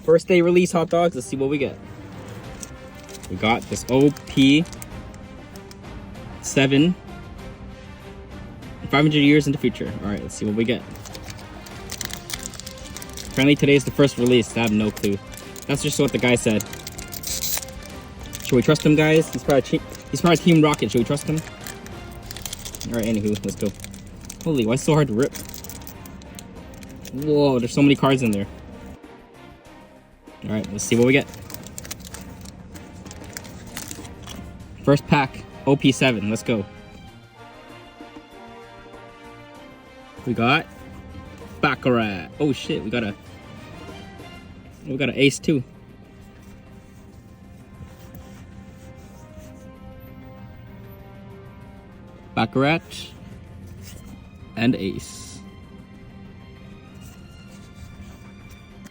First day release hot dogs. Let's see what we get. We got this OP7. 500 years in the future. Alright, let's see what we get. Apparently today is the first release. I have no clue. That's just what the guy said. Should we trust him, guys? He's probably Team Rocket. Should we trust him? Alright, anywho, let's go. Holy, why is it so hard to rip? Whoa, there's so many cards in there. Alright, let's see what we get. First pack, OP7. Let's go. We got Baccarat. Oh shit, we got an ace too. Baccarat and ace.